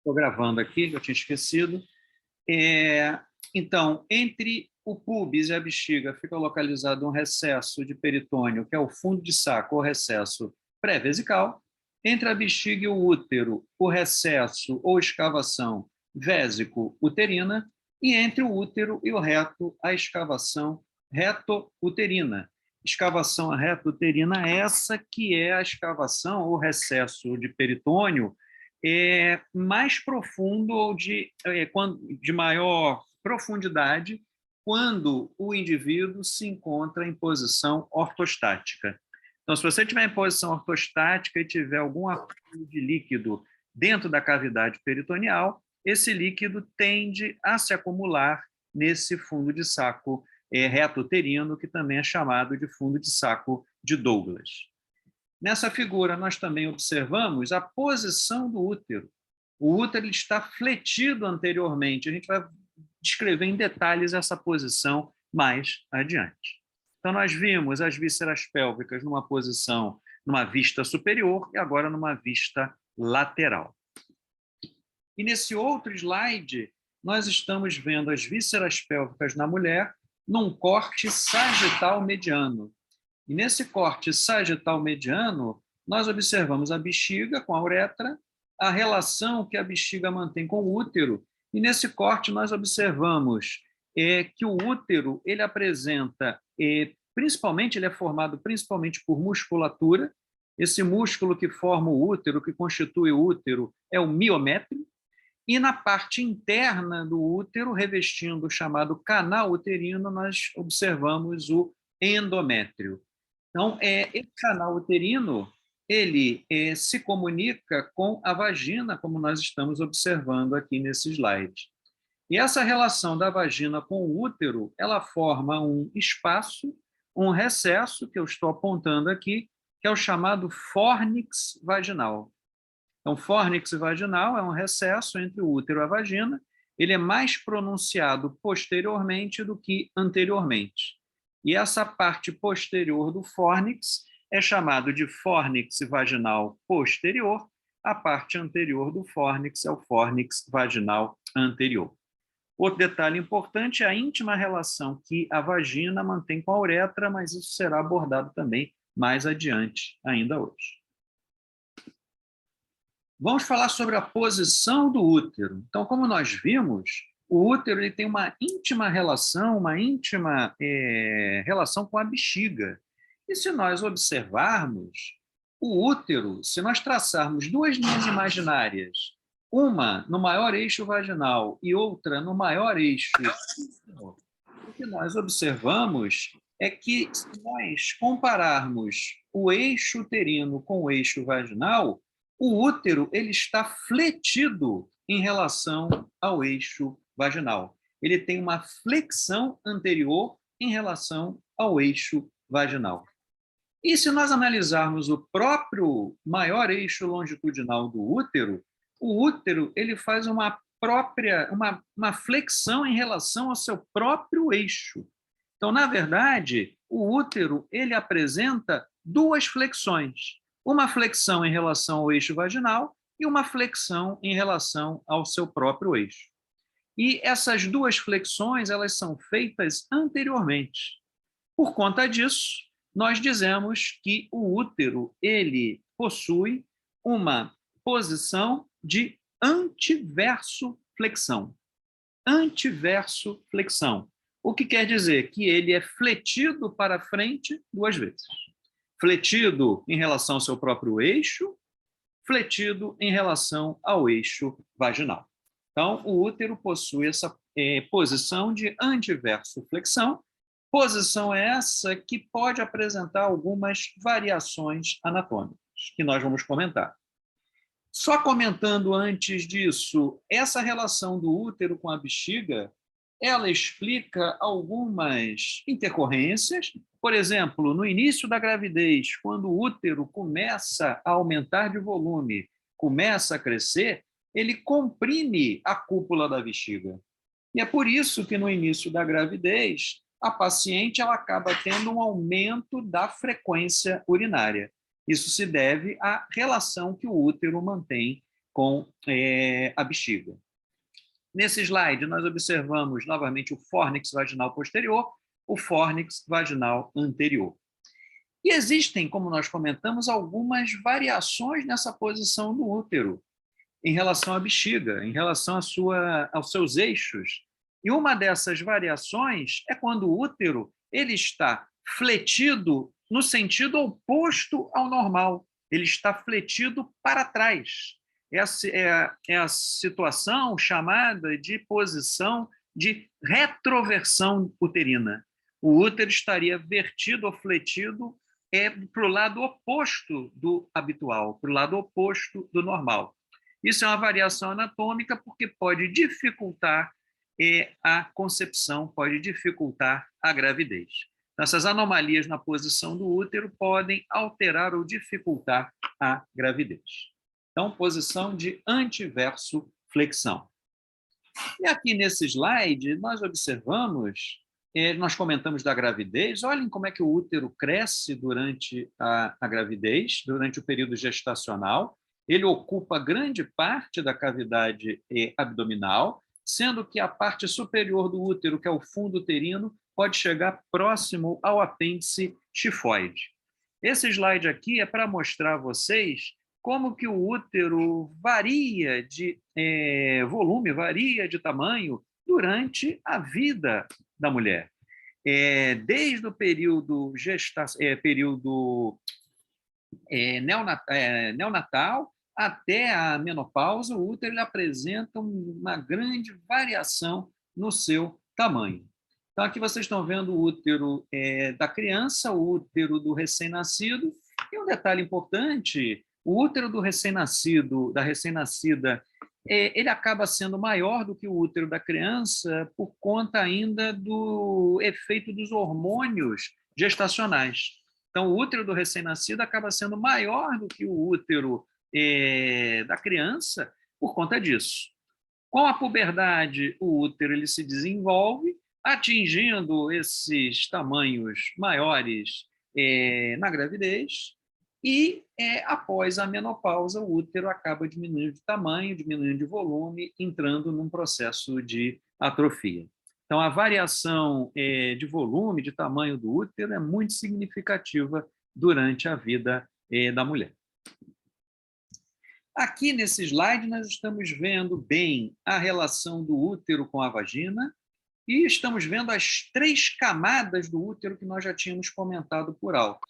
Estou gravando aqui, que eu tinha esquecido. Então, entre o púbis e a bexiga fica localizado um recesso de peritônio, que é o fundo de saco ou recesso pré-vesical. Entre a bexiga e o útero, o recesso ou escavação vésico-uterina. E entre o útero e o reto, a escavação reto-uterina. Escavação reto-uterina, essa que é a escavação ou recesso de peritônio mais profundo ou de maior profundidade quando o indivíduo se encontra em posição ortostática. Então, se você estiver em posição ortostática e tiver algum acúmulo de líquido dentro da cavidade peritoneal, esse líquido tende a se acumular nesse fundo de saco reto-uterino, que também é chamado de fundo de saco de Douglas. Nessa figura, nós também observamos a posição do útero. O útero está fletido anteriormente. A gente vai descrever em detalhes essa posição mais adiante. Então, nós vimos as vísceras pélvicas numa posição, numa vista superior e agora numa vista lateral. E nesse outro slide, nós estamos vendo as vísceras pélvicas na mulher num corte sagital mediano. E nesse corte sagital mediano, nós observamos a bexiga com a uretra, a relação que a bexiga mantém com o útero, e nesse corte nós observamos que o útero ele apresenta, principalmente, ele é formado principalmente por musculatura. Esse músculo que forma o útero, que constitui o útero, é o miométrio, e na parte interna do útero, revestindo o chamado canal uterino, nós observamos o endométrio. Então, esse canal uterino, ele se comunica com a vagina, como nós estamos observando aqui nesse slide. E essa relação da vagina com o útero, ela forma um espaço, um recesso, que eu estou apontando aqui, que é o chamado fórnix vaginal. Então, fórnix vaginal é um recesso entre o útero e a vagina. Ele é mais pronunciado posteriormente do que anteriormente. E essa parte posterior do fórnix é chamado de fórnix vaginal posterior. A parte anterior do fórnix é o fórnix vaginal anterior. Outro detalhe importante é a íntima relação que a vagina mantém com a uretra, mas isso será abordado também mais adiante, ainda hoje. Vamos falar sobre a posição do útero. Então, como nós vimos, o útero ele tem uma íntima relação com a bexiga. E se nós observarmos, o útero, se nós traçarmos duas linhas imaginárias, uma no maior eixo vaginal e outra no maior eixo, o que nós observamos é que, se nós compararmos o eixo uterino com o eixo vaginal, o útero ele está fletido em relação ao eixo vaginal. Ele tem uma flexão anterior em relação ao eixo vaginal. E se nós analisarmos o próprio maior eixo longitudinal do útero, o útero ele faz uma flexão em relação ao seu próprio eixo. Então, na verdade, o útero ele apresenta duas flexões. Uma flexão em relação ao eixo vaginal e uma flexão em relação ao seu próprio eixo. E essas duas flexões elas são feitas anteriormente. Por conta disso, nós dizemos que o útero ele possui uma posição de antiverso flexão. Antiverso flexão. O que quer dizer? Que ele é fletido para frente duas vezes. Fletido em relação ao seu próprio eixo, fletido em relação ao eixo vaginal. Então, o útero possui essa posição de antiverso flexão, posição essa que pode apresentar algumas variações anatômicas, que nós vamos comentar. Só comentando antes disso, essa relação do útero com a bexiga, ela explica algumas intercorrências. Por exemplo, no início da gravidez, quando o útero começa a aumentar de volume, começa a crescer, ele comprime a cúpula da bexiga. E é por isso que no início da gravidez, a paciente ela acaba tendo um aumento da frequência urinária. Isso se deve à relação que o útero mantém com a bexiga. Nesse slide, nós observamos novamente o fórnix vaginal posterior, o fórnix vaginal anterior. E existem, como nós comentamos, algumas variações nessa posição do útero em relação à bexiga, em relação aos seus eixos. E uma dessas variações é quando o útero ele está fletido no sentido oposto ao normal. Ele está fletido para trás. Essa é a situação chamada de posição de retroversão uterina. O útero estaria vertido ou fletido para o lado oposto do habitual, para o lado oposto do normal. Isso é uma variação anatômica porque pode dificultar a concepção, pode dificultar a gravidez. Essas anomalias na posição do útero podem alterar ou dificultar a gravidez. Então, posição de antiverso flexão. E aqui nesse slide, nós observamos, nós comentamos da gravidez, olhem como é que o útero cresce durante a gravidez, durante o período gestacional. Ele ocupa grande parte da cavidade abdominal, sendo que a parte superior do útero, que é o fundo uterino, pode chegar próximo ao apêndice tifoide. Esse slide aqui é para mostrar a vocês como que o útero varia de volume, varia de tamanho durante a vida da mulher. Desde o período neonatal até a menopausa, o útero ele apresenta uma grande variação no seu tamanho. Então, aqui vocês estão vendo o útero da criança, o útero do recém-nascido, e um detalhe importante, o útero do recém-nascido, da recém-nascida, ele acaba sendo maior do que o útero da criança por conta ainda do efeito dos hormônios gestacionais. Então, o útero do recém-nascido acaba sendo maior do que o útero da criança por conta disso. Com a puberdade, o útero ele se desenvolve, atingindo esses tamanhos maiores na gravidez, e após a menopausa, o útero acaba diminuindo de tamanho, diminuindo de volume, entrando num processo de atrofia. Então, a variação de volume, de tamanho do útero é muito significativa durante a vida da mulher. Aqui nesse slide, nós estamos vendo bem a relação do útero com a vagina e estamos vendo as 3 camadas do útero que nós já tínhamos comentado por alto.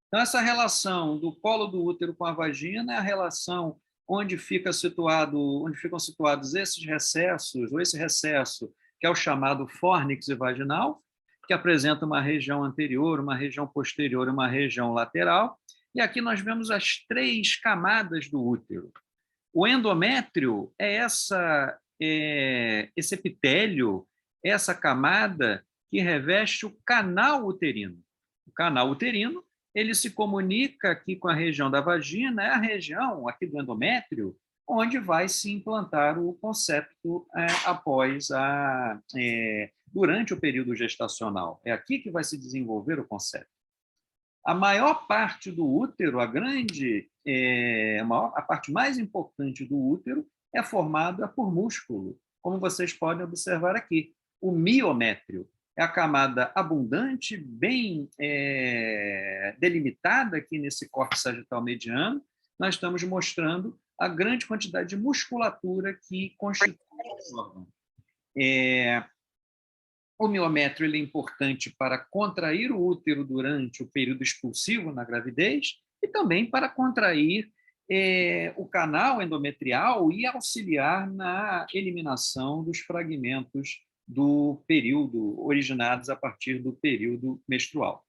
Então, essa relação do colo do útero com a vagina é a relação onde ficam situados esses recessos, ou esse recesso, que é o chamado fórnix vaginal, que apresenta uma região anterior, uma região posterior e uma região lateral. E aqui nós vemos as 3 camadas do útero. O endométrio é esse epitélio, essa camada que reveste o canal uterino. O canal uterino ele se comunica aqui com a região da vagina, é a região aqui do endométrio, onde vai se implantar o concepto durante o período gestacional. É aqui que vai se desenvolver o concepto. A maior parte do útero, a parte mais importante do útero, é formada por músculo, como vocês podem observar aqui. O miométrio é a camada abundante, bem delimitada aqui nesse corte sagital mediano. Nós estamos mostrando a grande quantidade de musculatura que constitui o órgão. O miométrio ele é importante para contrair o útero durante o período expulsivo na gravidez e também para contrair o canal endometrial e auxiliar na eliminação dos fragmentos do período originados a partir do período menstrual.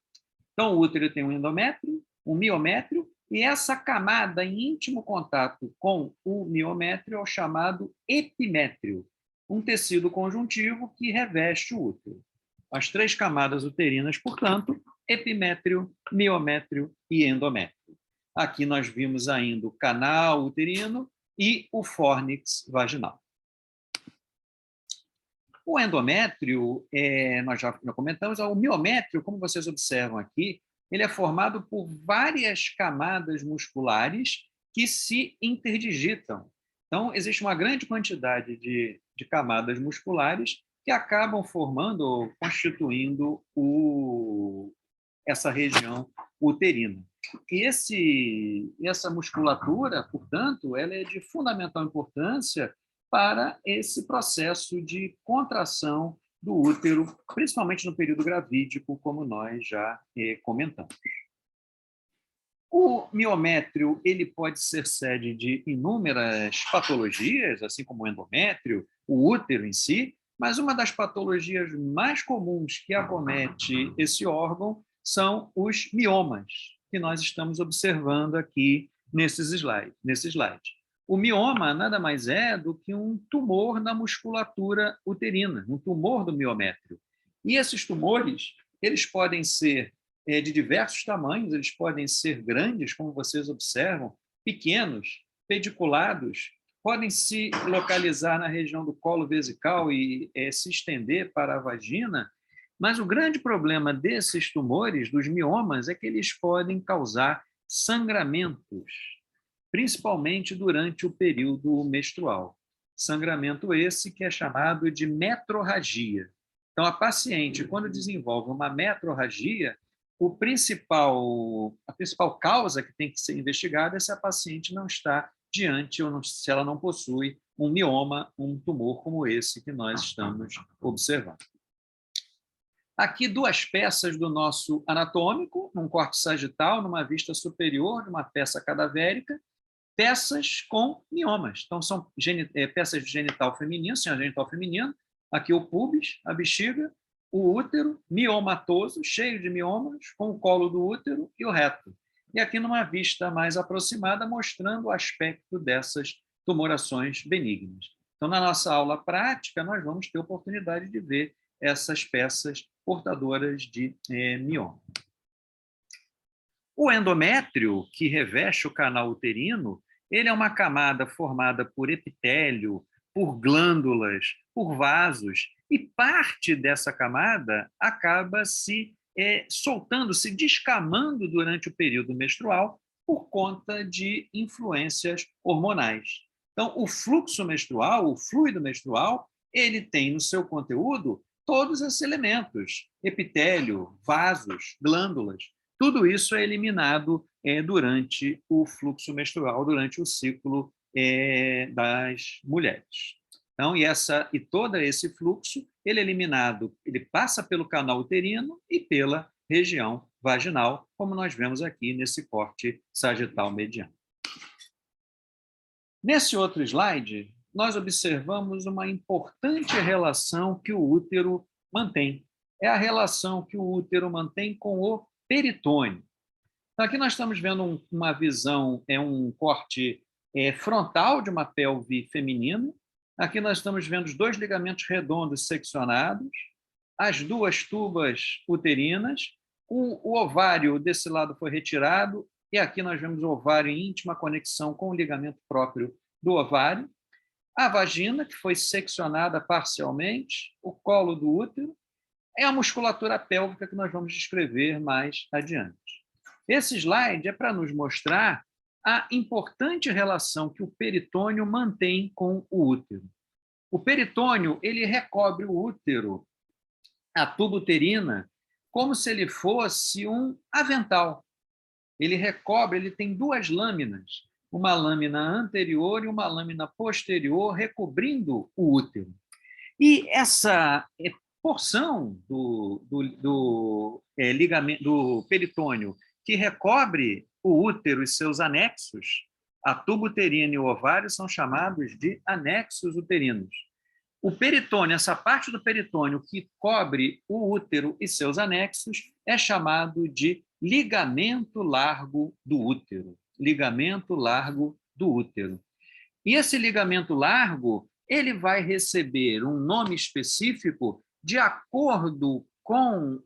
Então, o útero tem um endométrio, um miométrio, e essa camada em íntimo contato com o miométrio é o chamado epimétrio, um tecido conjuntivo que reveste o útero. As 3 camadas uterinas, portanto, epimétrio, miométrio e endométrio. Aqui nós vimos ainda o canal uterino e o fórnix vaginal. O endométrio, nós já comentamos, o miométrio, como vocês observam aqui, ele é formado por várias camadas musculares que se interdigitam. Então, existe uma grande quantidade de camadas musculares que acabam formando ou constituindo essa região uterina. E essa musculatura, portanto, ela é de fundamental importância para esse processo de contração do útero, principalmente no período gravídico, como nós já comentamos. O miométrio ele pode ser sede de inúmeras patologias, assim como o endométrio, o útero em si, mas uma das patologias mais comuns que acomete esse órgão são os miomas, que nós estamos observando aqui nesse slide. O mioma nada mais é do que um tumor na musculatura uterina, um tumor do miométrio. E esses tumores, eles podem ser de diversos tamanhos, eles podem ser grandes, como vocês observam, pequenos, pediculados, podem se localizar na região do colo vesical e se estender para a vagina, mas o grande problema desses tumores, dos miomas, é que eles podem causar sangramentos, principalmente durante o período menstrual. Sangramento esse que é chamado de metrorragia. Então, a paciente, quando desenvolve uma metrorragia, a principal causa que tem que ser investigada é se a paciente não está diante ou se ela não possui um mioma, um tumor como esse que nós estamos observando. Aqui duas peças do nosso anatômico, um corte sagital, numa vista superior, numa peça cadavérica, peças com miomas. Então, são peças de genital feminino, genital feminino, aqui o púbis, a bexiga, o útero miomatoso, cheio de miomas, com o colo do útero e o reto. E aqui numa vista mais aproximada, mostrando o aspecto dessas tumorações benignas. Então, na nossa aula prática, nós vamos ter oportunidade de ver essas peças portadoras de mioma. O endométrio, que reveste o canal uterino, ele é uma camada formada por epitélio, por glândulas, por vasos, e parte dessa camada acaba se soltando, se descamando durante o período menstrual por conta de influências hormonais. Então, o fluxo menstrual, o fluido menstrual, ele tem no seu conteúdo todos esses elementos, epitélio, vasos, glândulas. Tudo isso é eliminado durante o fluxo menstrual, durante o ciclo das mulheres. Então, e todo esse fluxo, ele é eliminado, ele passa pelo canal uterino e pela região vaginal, como nós vemos aqui nesse corte sagital mediano. Nesse outro slide, nós observamos uma importante relação que o útero mantém. É a relação que o útero mantém com o peritônio. Então, aqui nós estamos vendo uma visão, um corte frontal de uma pelve feminina. Aqui nós estamos vendo os dois ligamentos redondos seccionados, as duas tubas uterinas, o ovário desse lado foi retirado, e aqui nós vemos o ovário em íntima conexão com o ligamento próprio do ovário, a vagina, que foi seccionada parcialmente, o colo do útero, é a musculatura pélvica que nós vamos descrever mais adiante. Esse slide é para nos mostrar a importante relação que o peritônio mantém com o útero. O peritônio, ele recobre o útero, a tuba uterina, como se ele fosse um avental. Ele recobre, ele tem duas lâminas, uma lâmina anterior e uma lâmina posterior, recobrindo o útero. E essa porção do peritônio que recobre o útero e seus anexos, a tuba uterina e o ovário, são chamados de anexos uterinos. O peritônio, essa parte do peritônio que cobre o útero e seus anexos, é chamado de ligamento largo do útero. Ligamento largo do útero. E esse ligamento largo, ele vai receber um nome específico de acordo com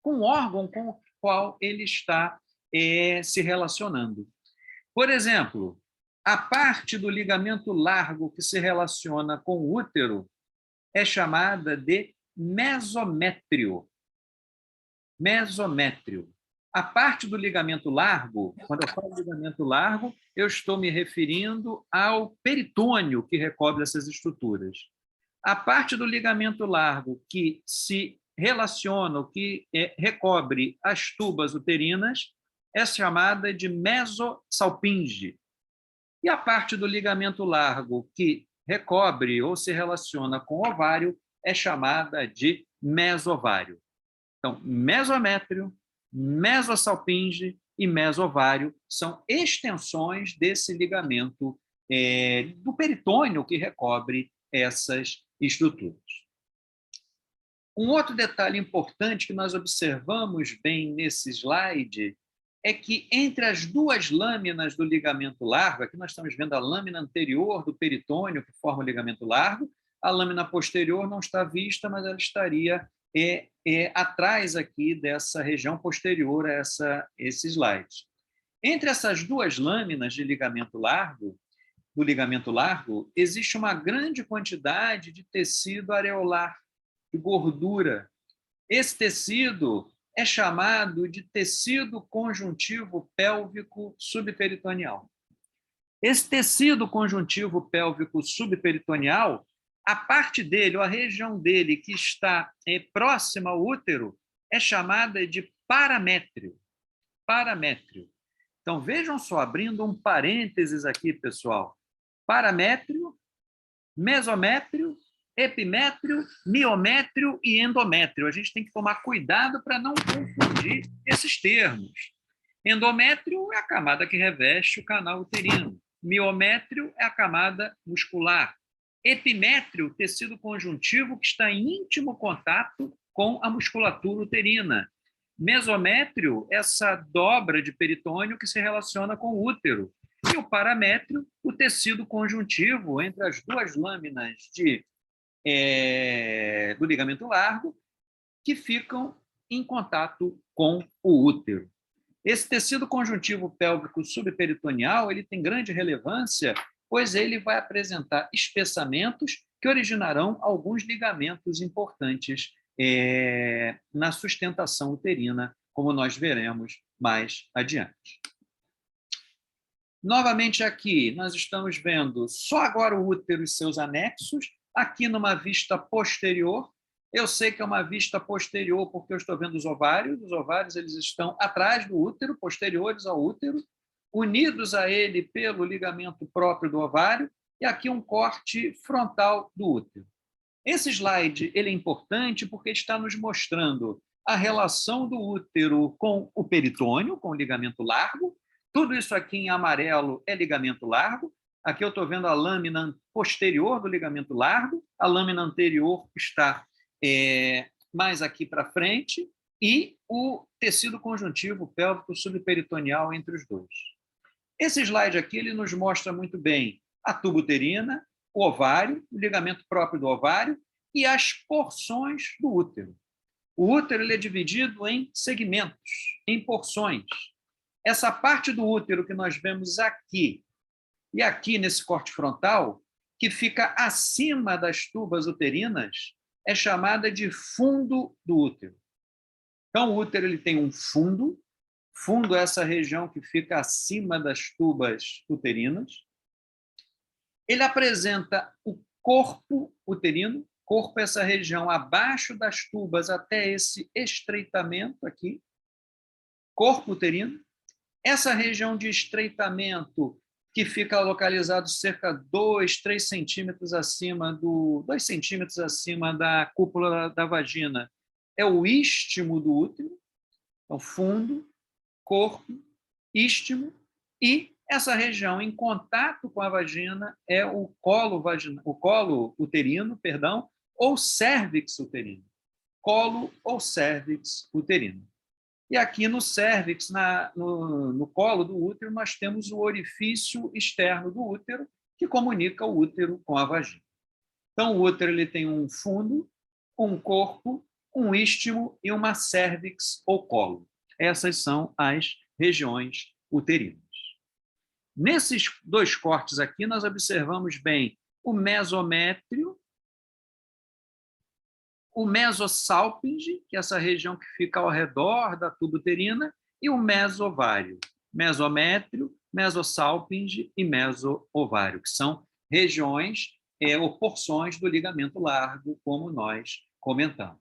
o órgão com o qual ele está se relacionando. Por exemplo, a parte do ligamento largo que se relaciona com o útero é chamada de mesométrio. Mesométrio. A parte do ligamento largo, quando eu falo ligamento largo, eu estou me referindo ao peritônio que recobre essas estruturas. A parte do ligamento largo que se relaciona, que recobre as tubas uterinas, é chamada de mesosalpinge. E a parte do ligamento largo que recobre ou se relaciona com o ovário é chamada de mesovário. Então, mesométrio, mesosalpinge e mesovário são extensões desse ligamento do peritônio que recobre essas estruturas. Um outro detalhe importante que nós observamos bem nesse slide é que entre as duas lâminas do ligamento largo, aqui nós estamos vendo a lâmina anterior do peritônio, que forma o ligamento largo, a lâmina posterior não está vista, mas ela estaria atrás aqui dessa região posterior a esse slide. Entre essas duas lâminas de ligamento largo, do ligamento largo, existe uma grande quantidade de tecido areolar, de gordura. Esse tecido é chamado de tecido conjuntivo pélvico subperitoneal. Esse tecido conjuntivo pélvico subperitoneal, a parte dele, ou a região dele que está próxima ao útero, é chamada de paramétrio. Paramétrio. Então, vejam só, abrindo um parênteses aqui, pessoal. Paramétrio, mesométrio, epimétrio, miométrio e endométrio. A gente tem que tomar cuidado para não confundir esses termos. Endométrio é a camada que reveste o canal uterino. Miométrio é a camada muscular. Epimétrio, tecido conjuntivo que está em íntimo contato com a musculatura uterina. Mesométrio, essa dobra de peritônio que se relaciona com o útero. E o paramétrio, o tecido conjuntivo entre as duas lâminas do ligamento largo que ficam em contato com o útero. Esse tecido conjuntivo pélvico subperitoneal ele tem grande relevância, pois ele vai apresentar espessamentos que originarão alguns ligamentos importantes na sustentação uterina, como nós veremos mais adiante. Novamente aqui, nós estamos vendo só agora o útero e seus anexos, aqui numa vista posterior. Eu sei que é uma vista posterior porque eu estou vendo os ovários eles estão atrás do útero, posteriores ao útero, unidos a ele pelo ligamento próprio do ovário, e aqui um corte frontal do útero. Esse slide ele é importante porque está nos mostrando a relação do útero com o peritônio, com o ligamento largo. Tudo isso aqui em amarelo é ligamento largo. Aqui eu estou vendo a lâmina posterior do ligamento largo, a lâmina anterior está mais aqui para frente, e o tecido conjuntivo pélvico subperitoneal entre os dois. Esse slide aqui ele nos mostra muito bem a tuba uterina, o ovário, o ligamento próprio do ovário e as porções do útero. O útero ele é dividido em segmentos, em porções. Essa parte do útero que nós vemos aqui e aqui nesse corte frontal, que fica acima das tubas uterinas, é chamada de fundo do útero. Então, o útero ele tem um fundo. Fundo é essa região que fica acima das tubas uterinas. Ele apresenta o corpo uterino. Corpo é essa região abaixo das tubas até esse estreitamento aqui. Corpo uterino. Essa região de estreitamento que fica localizado cerca de 2 centímetros acima 2 centímetros acima da cúpula da vagina, é o istmo do útero. Então, fundo, corpo, istmo, e essa região em contato com a vagina é o colo uterino, ou cérvix uterino. Colo ou cérvix uterino. E aqui no cérvix, no colo do útero, nós temos o orifício externo do útero, que comunica o útero com a vagina. Então, o útero ele tem um fundo, um corpo, um istmo e uma cérvix ou colo. Essas são as regiões uterinas. Nesses dois cortes aqui, nós observamos bem o mesométrio, o mesosalpinge, que é essa região que fica ao redor da tuba uterina, e o mesovário, mesométrio, mesosálpinge e mesoovário, que são regiões ou porções do ligamento largo, como nós comentamos.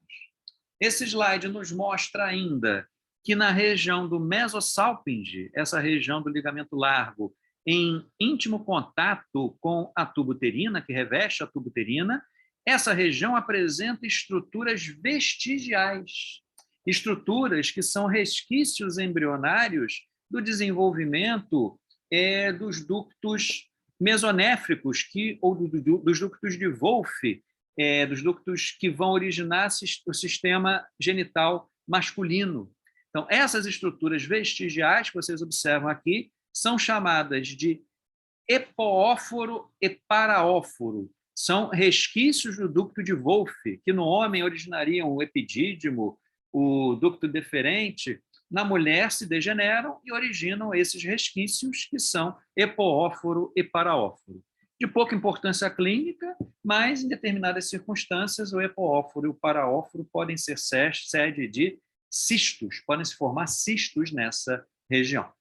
Esse slide nos mostra ainda que na região do mesosálpinge, essa região do ligamento largo, em íntimo contato com a tuba uterina, que reveste a tuba uterina, essa região apresenta estruturas vestigiais, estruturas que são resquícios embrionários do desenvolvimento dos ductos mesonéfricos, ou dos ductos de Wolff, dos ductos que vão originar o sistema genital masculino. Então, essas estruturas vestigiais que vocês observam aqui são chamadas de epoóforo e paraóforo. São resquícios do ducto de Wolff, que no homem originariam o epidídimo, o ducto deferente, na mulher se degeneram e originam esses resquícios que são epoóforo e paraóforo. De pouca importância clínica, mas em determinadas circunstâncias o epoóforo e o paraóforo podem ser sede de cistos, podem se formar cistos nessa região.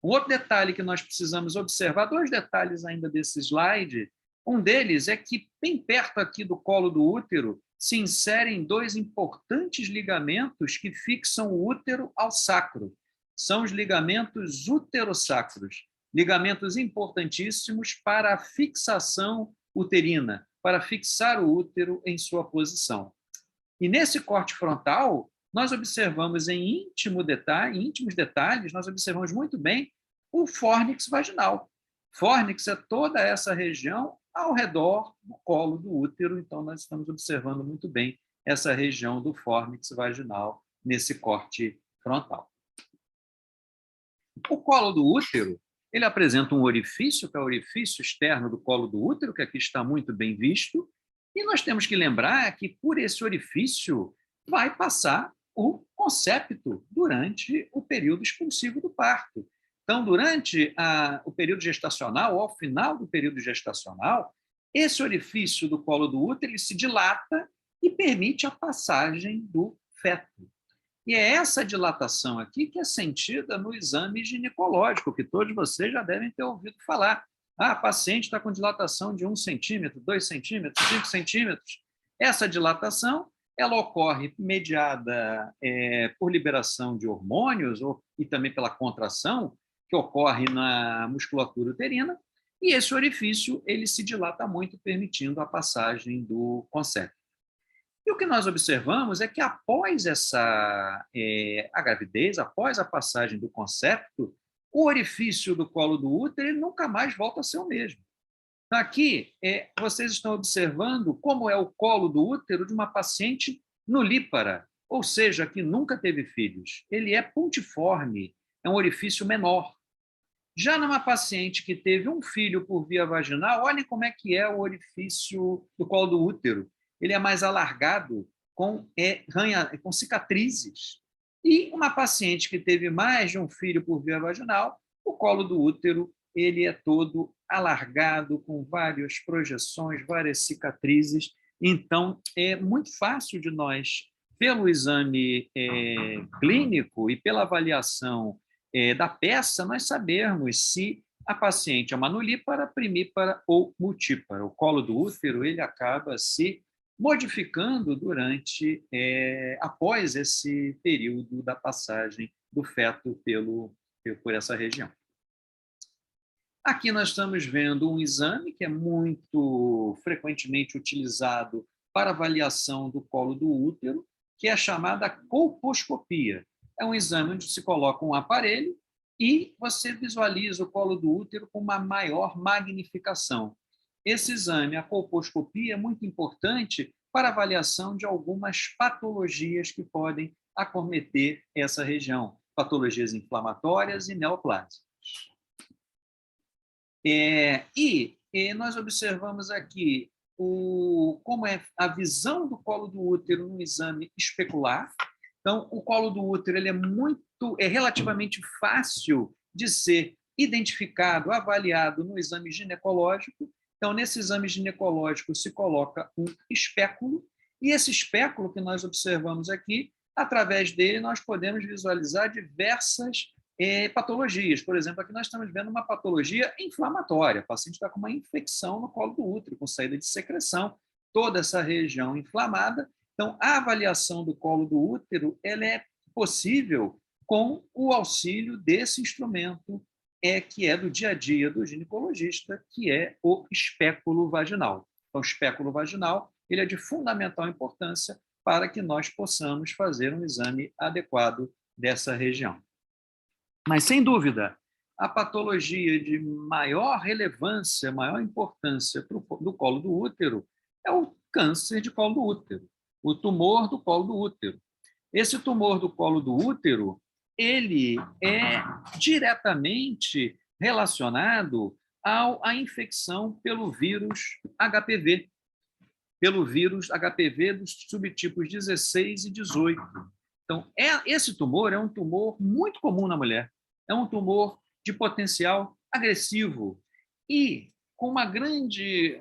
Um outro detalhe que nós precisamos observar, dois detalhes ainda desse slide, um deles é que bem perto aqui do colo do útero se inserem dois importantes ligamentos que fixam o útero ao sacro. São os ligamentos uterossacros, ligamentos importantíssimos para a fixação uterina, para fixar o útero em sua posição. E nesse corte frontal, nós observamos em íntimos detalhes, nós observamos muito bem o fórnix vaginal. Fórnix é toda essa região ao redor do colo do útero, então nós estamos observando muito bem essa região do fórnix vaginal nesse corte frontal. O colo do útero, ele apresenta um orifício, que é o orifício externo do colo do útero, que aqui está muito bem visto, e nós temos que lembrar que por esse orifício vai passar o concepto durante o período expulsivo do parto. Então, durante o período gestacional, ou ao final do período gestacional, esse orifício do colo do útero ele se dilata e permite a passagem do feto. E é essa dilatação aqui que é sentida no exame ginecológico, que todos vocês já devem ter ouvido falar. A paciente está com dilatação de 1 centímetro, 2 centímetros, 5 centímetros. Essa dilatação ela ocorre mediada por liberação de hormônios e também pela contração que ocorre na musculatura uterina, e esse orifício ele se dilata muito, permitindo a passagem do concepto. E o que nós observamos é que após a gravidez, após a passagem do concepto, o orifício do colo do útero ele nunca mais volta a ser o mesmo. Então, aqui, vocês estão observando como é o colo do útero de uma paciente nulípara, ou seja, que nunca teve filhos. Ele é pontiforme, é um orifício menor. Já numa paciente que teve um filho por via vaginal, olhem como é que é o orifício do colo do útero. Ele é mais alargado, com cicatrizes. E uma paciente que teve mais de um filho por via vaginal, o colo do útero ele é todo alargado, com várias projeções, várias cicatrizes. Então, é muito fácil de nós, pelo exame clínico e pela avaliação da peça, nós sabermos se a paciente é uma nulípara, primípara ou multípara. O colo do útero ele acaba se modificando após esse período da passagem do feto por essa região. Aqui nós estamos vendo um exame que é muito frequentemente utilizado para avaliação do colo do útero, que é a chamada colposcopia. É um exame onde se coloca um aparelho e você visualiza o colo do útero com uma maior magnificação. Esse exame, a colposcopia, é muito importante para avaliação de algumas patologias que podem acometer essa região, patologias inflamatórias e neoplásicas. E nós observamos aqui como é a visão do colo do útero no exame especular. Então, o colo do útero ele é relativamente fácil de ser identificado, avaliado no exame ginecológico. Então, nesse exame ginecológico se coloca um espéculo, e esse espéculo que nós observamos aqui Através dele, nós podemos visualizar diversas patologias. Por exemplo, aqui nós estamos vendo uma patologia inflamatória. O paciente está com uma infecção no colo do útero, com saída de secreção, toda essa região inflamada. Então, a avaliação do colo do útero ela é possível com o auxílio desse instrumento que é do dia a dia do ginecologista, que é o espéculo vaginal. Então, o espéculo vaginal ele é de fundamental importância para que nós possamos fazer um exame adequado dessa região. Mas, sem dúvida, a patologia de maior relevância, maior importância do colo do útero é o câncer de colo do útero, o tumor do colo do útero. Esse tumor do colo do útero, ele é diretamente relacionado à infecção pelo vírus HPV, dos subtipos 16 e 18. Então, esse tumor é um tumor muito comum na mulher. É um tumor de potencial agressivo e com um grande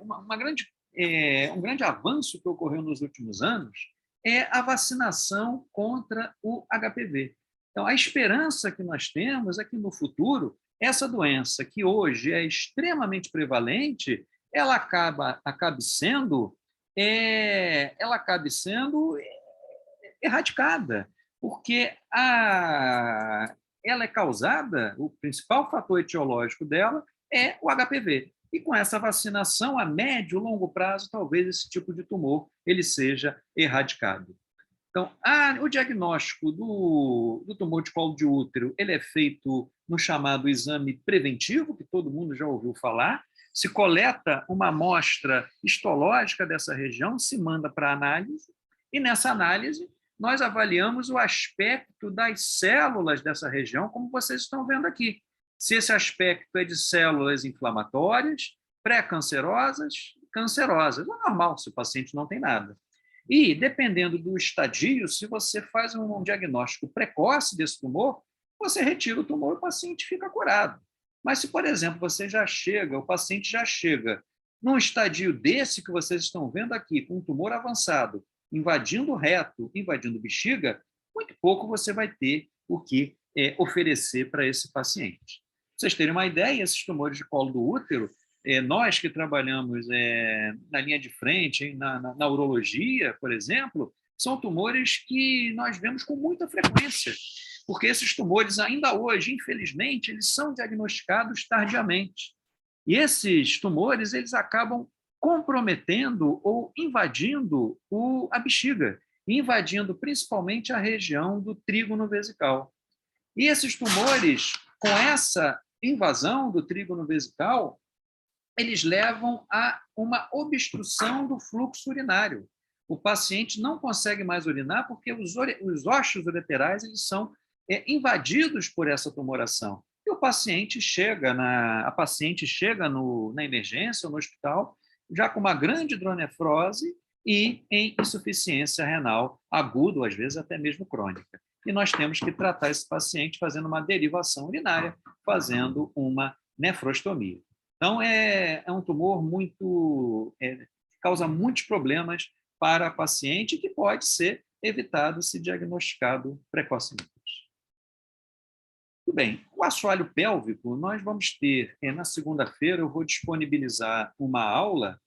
avanço que ocorreu nos últimos anos é a vacinação contra o HPV. Então, a esperança que nós temos é que, no futuro, essa doença, que hoje é extremamente prevalente, ela acabe sendo erradicada, porque ela é causada, o principal fator etiológico dela é o HPV. E com essa vacinação, a médio e longo prazo, talvez esse tipo de tumor ele seja erradicado. Então, o diagnóstico do tumor de colo de útero ele é feito no chamado exame preventivo, que todo mundo já ouviu falar. Se coleta uma amostra histológica dessa região, se manda para análise, e nessa análise nós avaliamos o aspecto das células dessa região, como vocês estão vendo aqui. Se esse aspecto é de células inflamatórias, pré-cancerosas, cancerosas. É normal se o paciente não tem nada. E, dependendo do estadio, se você faz um diagnóstico precoce desse tumor, você retira o tumor e o paciente fica curado. Mas se, por exemplo, o paciente já chega num estadio desse que vocês estão vendo aqui, com um tumor avançado, invadindo o reto, invadindo bexiga, muito pouco você vai ter o que oferecer para esse paciente. Para vocês terem uma ideia, esses tumores de colo do útero, nós que trabalhamos na linha de frente, na urologia, por exemplo, são tumores que nós vemos com muita frequência, porque esses tumores, ainda hoje, infelizmente, eles são diagnosticados tardiamente. E esses tumores eles acabam comprometendo ou invadindo a bexiga, invadindo principalmente a região do trígono vesical. E esses tumores, com essa invasão do trígono vesical, eles levam a uma obstrução do fluxo urinário. O paciente não consegue mais urinar porque os ossos ureterais eles são invadidos por essa tumoração. E o paciente chega na emergência ou no hospital já com uma grande hidronefrose e em insuficiência renal aguda, ou às vezes até mesmo crônica. E nós temos que tratar esse paciente fazendo uma derivação urinária, fazendo uma nefrostomia. Então, é um tumor que causa muitos problemas para a paciente que pode ser evitado se diagnosticado precocemente. Muito bem, o assoalho pélvico, nós vamos ter, na segunda-feira, eu vou disponibilizar uma aula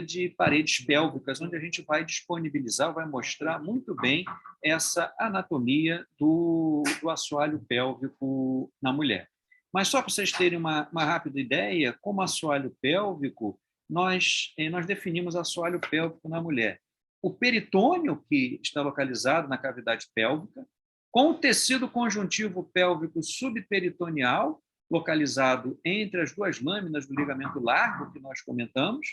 de paredes pélvicas, onde a gente vai disponibilizar, vai mostrar muito bem essa anatomia do assoalho pélvico na mulher. Mas só para vocês terem uma rápida ideia, como assoalho pélvico, nós definimos assoalho pélvico na mulher. O peritônio, que está localizado na cavidade pélvica, com o tecido conjuntivo pélvico subperitoneal, localizado entre as duas lâminas do ligamento largo que nós comentamos,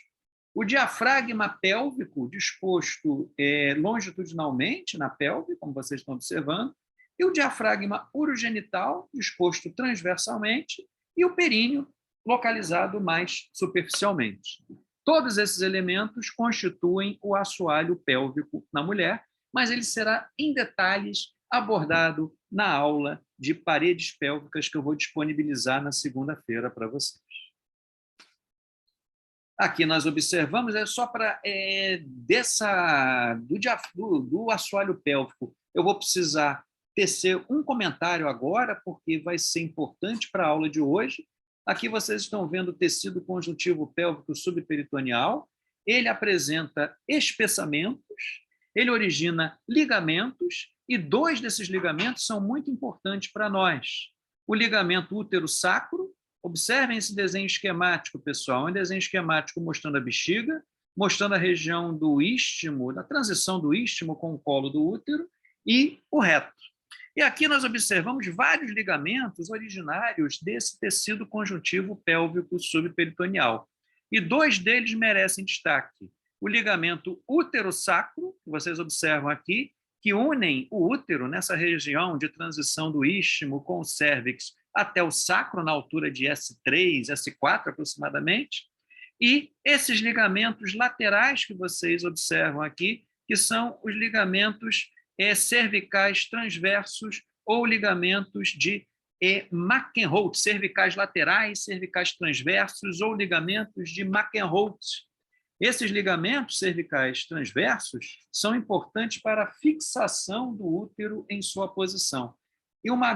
o diafragma pélvico disposto longitudinalmente na pelve, como vocês estão observando, e o diafragma urogenital disposto transversalmente e o períneo localizado mais superficialmente. Todos esses elementos constituem o assoalho pélvico na mulher, mas ele será em detalhes abordado na aula de paredes pélvicas que eu vou disponibilizar na segunda-feira para vocês. Aqui nós observamos, é só para do assoalho pélvico, eu vou precisar tecer um comentário agora, porque vai ser importante para a aula de hoje. Aqui vocês estão vendo o tecido conjuntivo pélvico subperitoneal, ele apresenta espessamentos, ele origina ligamentos, e dois desses ligamentos são muito importantes para nós. O ligamento útero-sacro, observem esse desenho esquemático, pessoal. É um desenho esquemático mostrando a bexiga, mostrando a região do istmo, da transição do istmo com o colo do útero e o reto. E aqui nós observamos vários ligamentos originários desse tecido conjuntivo pélvico subperitoneal. E dois deles merecem destaque. O ligamento útero-sacro, que vocês observam aqui, que unem o útero nessa região de transição do istmo com o cérvix até o sacro, na altura de S3, S4 aproximadamente, e esses ligamentos laterais que vocês observam aqui, que são os ligamentos cervicais transversos ou ligamentos de McEnroe, cervicais laterais, cervicais transversos ou ligamentos de McEnroe. Esses ligamentos cervicais transversos são importantes para a fixação do útero em sua posição. E uma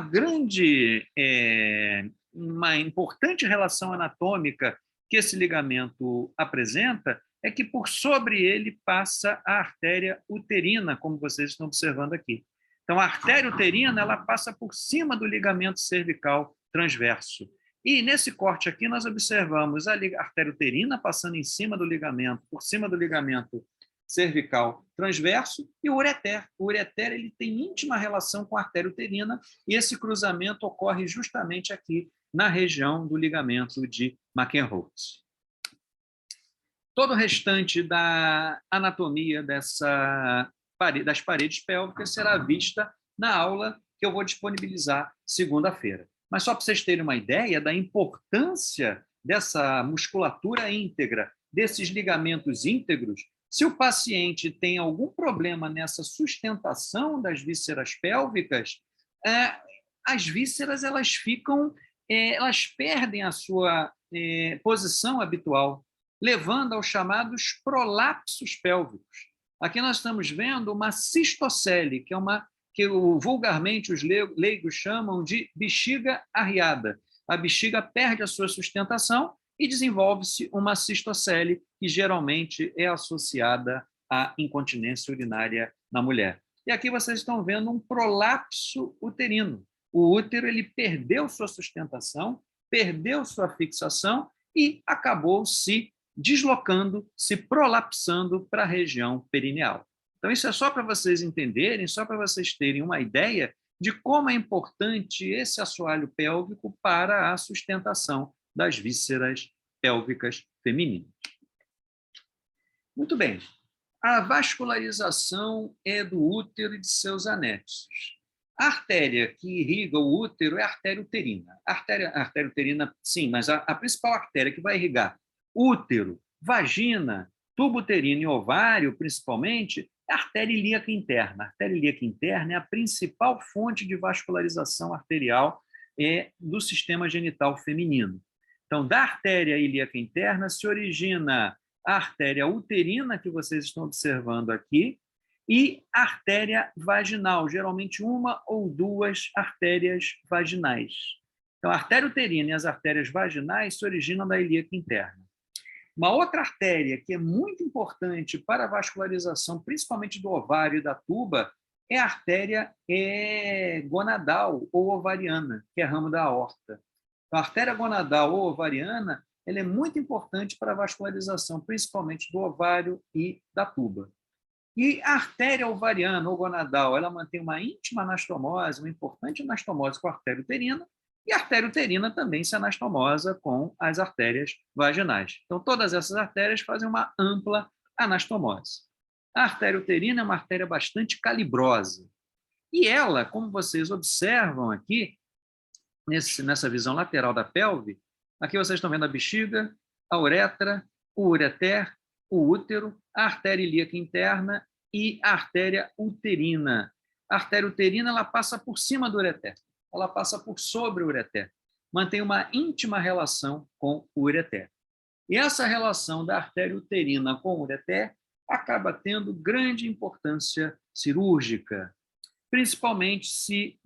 importante relação anatômica que esse ligamento apresenta é que por sobre ele passa a artéria uterina, como vocês estão observando aqui. Então, a artéria uterina ela passa por cima do ligamento cervical transverso. E nesse corte aqui nós observamos a artéria uterina passando em cima do ligamento, por cima do ligamento cervical transverso, e o ureter. O ureter ele tem íntima relação com a artéria uterina, e esse cruzamento ocorre justamente aqui na região do ligamento de McEnroe. Todo o restante da anatomia das paredes pélvicas será vista na aula que eu vou disponibilizar segunda-feira. Mas só para vocês terem uma ideia da importância dessa musculatura íntegra, desses ligamentos íntegros, se o paciente tem algum problema nessa sustentação das vísceras pélvicas, as vísceras elas perdem a sua posição habitual, levando aos chamados prolapsos pélvicos. Aqui nós estamos vendo uma cistocele, que vulgarmente os leigos chamam de bexiga arriada. A bexiga perde a sua sustentação e desenvolve-se uma cistocele, que geralmente é associada à incontinência urinária na mulher. E aqui vocês estão vendo um prolapso uterino. O útero ele perdeu sua sustentação, perdeu sua fixação e acabou se deslocando, se prolapsando para a região perineal. Então, isso é só para vocês entenderem, só para vocês terem uma ideia de como é importante esse assoalho pélvico para a sustentação das vísceras pélvicas femininas. Muito bem. A vascularização é do útero e de seus anexos. A artéria que irriga o útero é a artéria uterina. A artéria uterina, sim, mas a principal artéria que vai irrigar útero, vagina, tubo uterino e ovário, principalmente, é a artéria ilíaca interna. A artéria ilíaca interna é a principal fonte de vascularização arterial do sistema genital feminino. Então, da artéria ilíaca interna se origina a artéria uterina, que vocês estão observando aqui, e a artéria vaginal, geralmente uma ou duas artérias vaginais. Então, a artéria uterina e as artérias vaginais se originam da ilíaca interna. Uma outra artéria que é muito importante para a vascularização, principalmente do ovário e da tuba, é a artéria gonadal ou ovariana, que é ramo da aorta. Então, a artéria gonadal ou ovariana ela é muito importante para a vascularização, principalmente do ovário e da tuba. E a artéria ovariana ou gonadal, ela mantém uma íntima anastomose, uma importante anastomose com a artéria uterina, e a artéria uterina também se anastomosa com as artérias vaginais. Então, todas essas artérias fazem uma ampla anastomose. A artéria uterina é uma artéria bastante calibrosa. E ela, como vocês observam aqui, nessa visão lateral da pelve, aqui vocês estão vendo a bexiga, a uretra, o ureter, o útero, a artéria ilíaca interna e a artéria uterina. A artéria uterina ela passa por cima do ureter, ela passa por sobre o ureter, mantém uma íntima relação com o ureter. E essa relação da artéria uterina com o ureter acaba tendo grande importância cirúrgica, principalmente se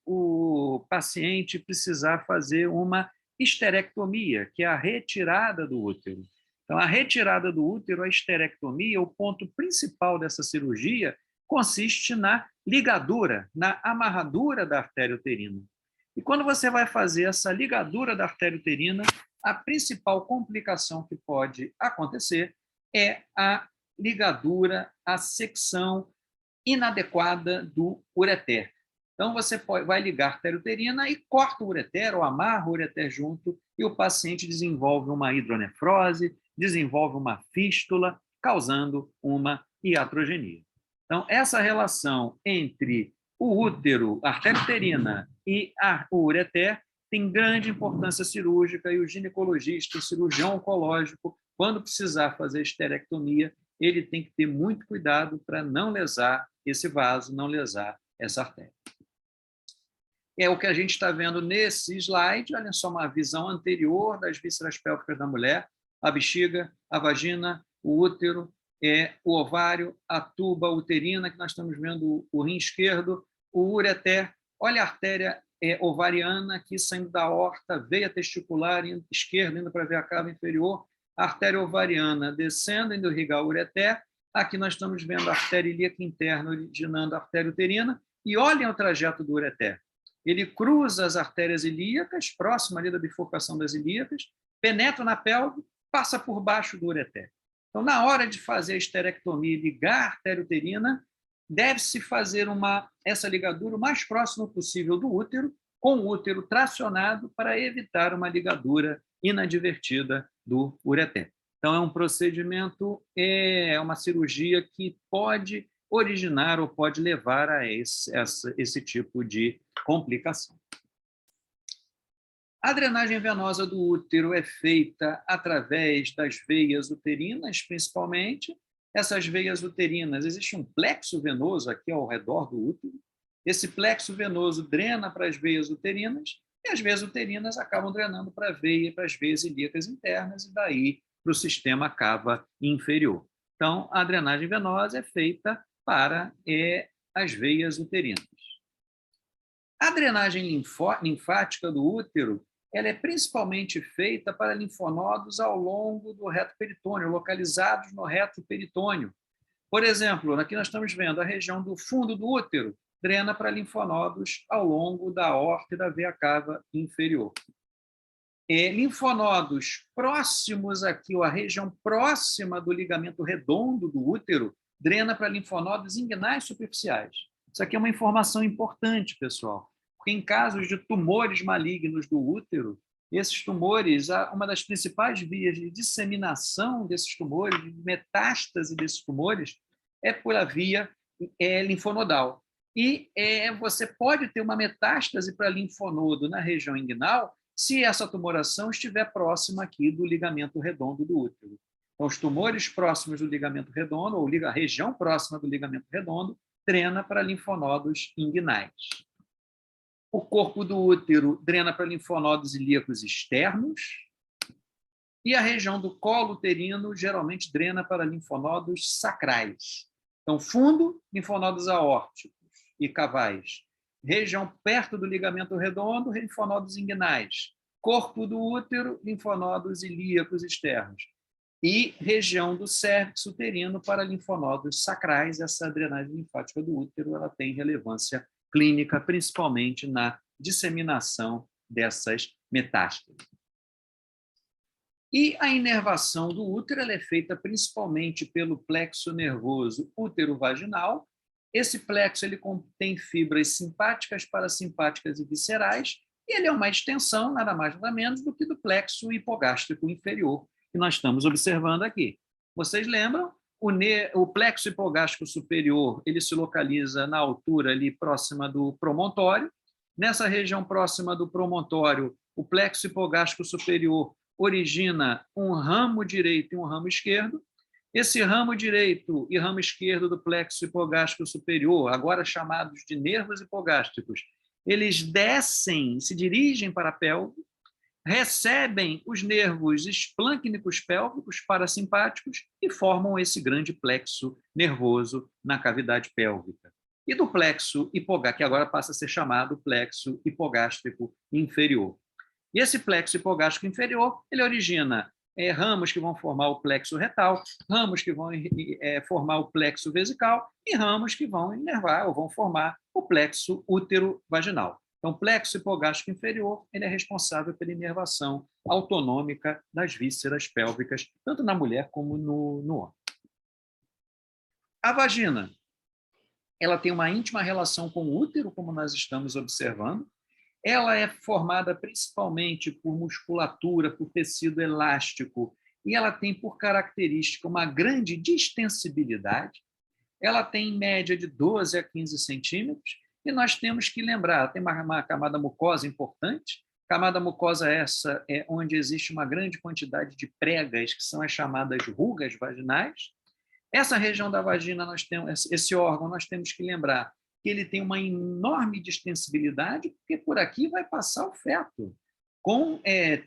o paciente precisar fazer uma histerectomia, que é a retirada do útero. Então, a retirada do útero, a histerectomia, o ponto principal dessa cirurgia consiste na ligadura, na amarradura da artéria uterina. E quando você vai fazer essa ligadura da artéria uterina, a principal complicação que pode acontecer é a ligadura, a secção inadequada do ureter. Então, você vai ligar a artéria uterina e corta o ureter, ou amarra o ureter junto, e o paciente desenvolve uma hidronefrose, desenvolve uma fístula, causando uma iatrogenia. Então, essa relação entre o útero, a artéria uterina e o ureter tem grande importância cirúrgica, e o ginecologista, o cirurgião oncológico, quando precisar fazer esterectomia, ele tem que ter muito cuidado para não lesar esse vaso, não lesar essa artéria. É o que a gente está vendo nesse slide. Olha só, uma visão anterior das vísceras pélvicas da mulher: a bexiga, a vagina, o útero, o ovário, a tuba uterina, que nós estamos vendo o rim esquerdo, o ureter. Olha a artéria ovariana aqui saindo da aorta, veia testicular esquerda indo para a veia cava inferior, a artéria ovariana descendo, indo irrigar o ureter. Aqui nós estamos vendo a artéria ilíaca interna originando a artéria uterina, e olhem o trajeto do ureter. Ele cruza as artérias ilíacas, próximo ali da bifurcação das ilíacas, penetra na pelve, passa por baixo do ureter. Então, na hora de fazer a histerectomia e ligar a artéria uterina, deve-se fazer essa ligadura o mais próximo possível do útero, com o útero tracionado, para evitar uma ligadura inadvertida do ureter. Então, é um procedimento, é uma cirurgia que pode originar ou pode levar a esse tipo de complicação. A drenagem venosa do útero é feita através das veias uterinas, principalmente. Essas veias uterinas, existe um plexo venoso aqui ao redor do útero. Esse plexo venoso drena para as veias uterinas, e as veias uterinas acabam drenando para as veias ilíacas internas, e daí para o sistema cava inferior. Então, a drenagem venosa é feita para as veias uterinas. A drenagem linfática do útero, ela é principalmente feita para linfonodos ao longo do reto peritônio, localizados no reto peritônio. Por exemplo, aqui nós estamos vendo a região do fundo do útero, drena para linfonodos ao longo da aorta e da veia cava inferior. Linfonodos próximos aqui, ou a região próxima do ligamento redondo do útero, drena para linfonodos inguinais superficiais. Isso aqui é uma informação importante, pessoal, porque em casos de tumores malignos do útero, esses tumores, uma das principais vias de disseminação desses tumores, de metástase desses tumores, é pela via linfonodal. E você pode ter uma metástase para linfonodo na região inguinal se essa tumoração estiver próxima aqui do ligamento redondo do útero. Então, os tumores próximos do ligamento redondo, ou a região próxima do ligamento redondo, drena para linfonodos inguinais. O corpo do útero drena para linfonodos ilíacos externos, e a região do colo uterino geralmente drena para linfonodos sacrais. Então, fundo, linfonodos aórticos e cavais. Região perto do ligamento redondo, linfonodos inguinais. Corpo do útero, linfonodos ilíacos externos. E região do cérvix uterino para linfonodos sacrais. Essa drenagem linfática do útero, ela tem relevância clínica, principalmente na disseminação dessas metástases. E a inervação do útero, ela é feita principalmente pelo plexo nervoso útero-vaginal. Esse plexo, ele contém fibras simpáticas, parasimpáticas e viscerais, e ele é uma extensão, nada mais nada menos, do que do plexo hipogástrico inferior, que nós estamos observando aqui. Vocês lembram? O plexo hipogástrico superior, ele se localiza na altura ali próxima do promontório. Nessa região próxima do promontório, o plexo hipogástrico superior origina um ramo direito e um ramo esquerdo. Esse ramo direito e ramo esquerdo do plexo hipogástrico superior, agora chamados de nervos hipogástricos, eles descem, se dirigem para a pelve, recebem os nervos esplâncnicos pélvicos parasimpáticos e formam esse grande plexo nervoso na cavidade pélvica. E do plexo hipogástrico, que agora passa a ser chamado plexo hipogástrico inferior. E esse plexo hipogástrico inferior, ele origina ramos que vão formar o plexo retal, ramos que vão formar o plexo vesical e ramos que vão inervar ou vão formar o plexo útero-vaginal. Então, o plexo hipogástrico inferior ele é responsável pela inervação autonômica das vísceras pélvicas, tanto na mulher como no homem. A vagina, ela tem uma íntima relação com o útero, como nós estamos observando. Ela é formada principalmente por musculatura, por tecido elástico, e ela tem por característica uma grande distensibilidade. Ela tem em média de 12 a 15 centímetros, e nós temos que lembrar, tem uma camada mucosa importante, camada mucosa essa é onde existe uma grande quantidade de pregas, que são as chamadas rugas vaginais. Essa região da vagina, nós temos, esse órgão, nós temos que lembrar que ele tem uma enorme distensibilidade, porque por aqui vai passar o feto, com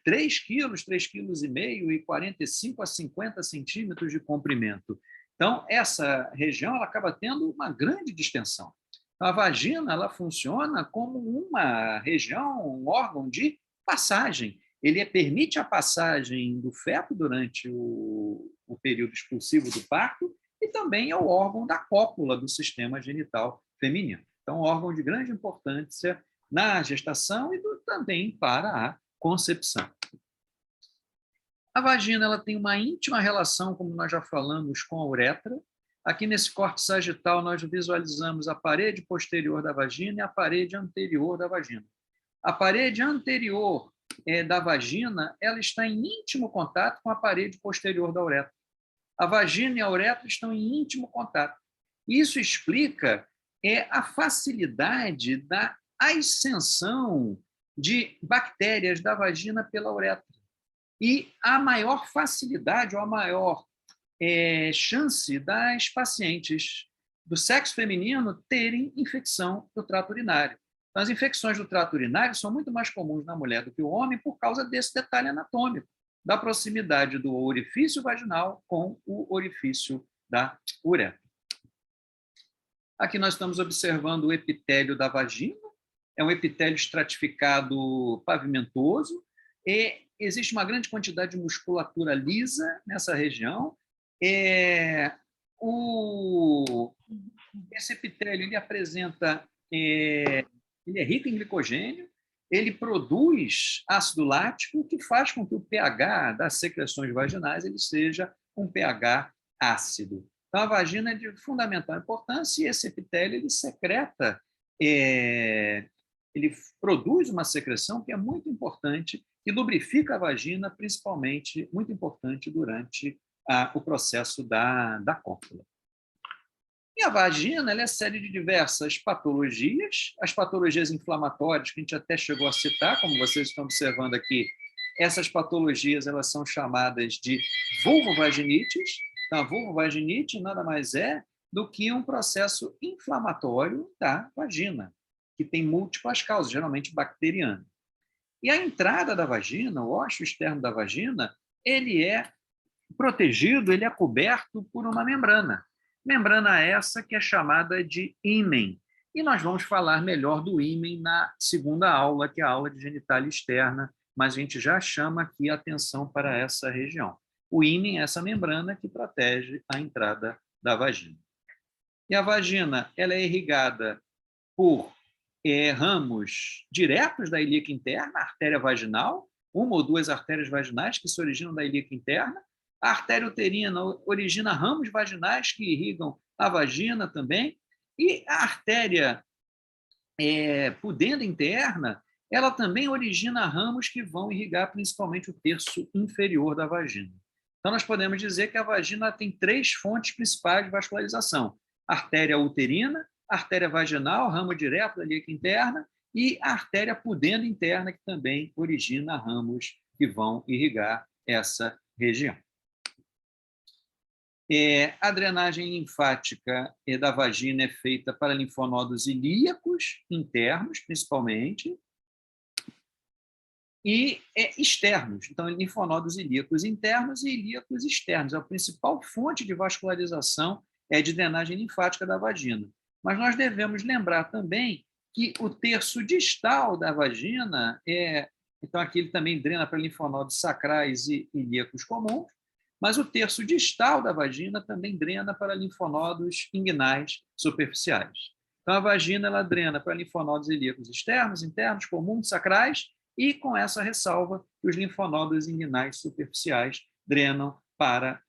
3 quilos, 3,5 quilos e 45 a 50 centímetros de comprimento. Então, essa região ela acaba tendo uma grande distensão. A vagina ela funciona como uma região, um órgão de passagem. Ele permite a passagem do feto durante o período expulsivo do parto e também é o órgão da cópula do sistema genital feminino. Então, um órgão de grande importância na gestação e também para a concepção. A vagina ela tem uma íntima relação, como nós já falamos, com a uretra. Aqui nesse corte sagital, nós visualizamos a parede posterior da vagina e a parede anterior da vagina. A parede anterior da vagina ela está em íntimo contato com a parede posterior da uretra. A vagina e a uretra estão em íntimo contato. Isso explica a facilidade da ascensão de bactérias da vagina pela uretra e a maior facilidade ou a maior chance das pacientes do sexo feminino terem infecção do trato urinário. Então, as infecções do trato urinário são muito mais comuns na mulher do que o homem por causa desse detalhe anatômico, da proximidade do orifício vaginal com o orifício da uretra. Aqui nós estamos observando o epitélio da vagina, é um epitélio estratificado pavimentoso, e existe uma grande quantidade de musculatura lisa nessa região. Esse epitélio ele apresenta, ele é rico em glicogênio, ele produz ácido lático, que faz com que o pH das secreções vaginais ele seja um pH ácido. Então, a vagina é de fundamental importância e esse epitélio ele secreta, ele produz uma secreção que é muito importante, que lubrifica a vagina, principalmente, muito importante durante o processo da cópula. E a vagina ela é série de diversas patologias, as patologias inflamatórias, que a gente até chegou a citar, como vocês estão observando aqui, essas patologias elas são chamadas de vulvovaginites. Então, a vulvovaginite nada mais é do que um processo inflamatório da vagina, que tem múltiplas causas, geralmente bacteriana. E a entrada da vagina, o ósseo externo da vagina, ele é protegido, ele é coberto por uma membrana. Membrana essa que é chamada de ímen. E nós vamos falar melhor do ímen na segunda aula, que é a aula de genitália externa, mas a gente já chama aqui a atenção para essa região. O ímen é essa membrana que protege a entrada da vagina. E a vagina ela é irrigada por ramos diretos da ilíaca interna, a artéria vaginal, uma ou duas artérias vaginais que se originam da ilíaca interna. A artéria uterina origina ramos vaginais que irrigam a vagina também. E a artéria pudenda interna, ela também origina ramos que vão irrigar principalmente o terço inferior da vagina. Então, nós podemos dizer que a vagina tem 3 fontes principais de vascularização: a artéria uterina, a artéria vaginal, ramo direto da ilíaca interna, e a artéria pudenda interna, que também origina ramos que vão irrigar essa região. A drenagem linfática da vagina é feita para linfonodos ilíacos internos, principalmente, e externos. Então, linfonodos ilíacos internos e ilíacos externos. A principal fonte de vascularização é de drenagem linfática da vagina. Mas nós devemos lembrar também que o terço distal da vagina então aqui ele também drena para linfonodos sacrais e ilíacos comuns, mas o terço distal da vagina também drena para linfonodos inguinais superficiais. Então a vagina ela drena para linfonodos ilíacos externos, internos, comuns, sacrais, e com essa ressalva que os linfonodos inguinais superficiais drenam para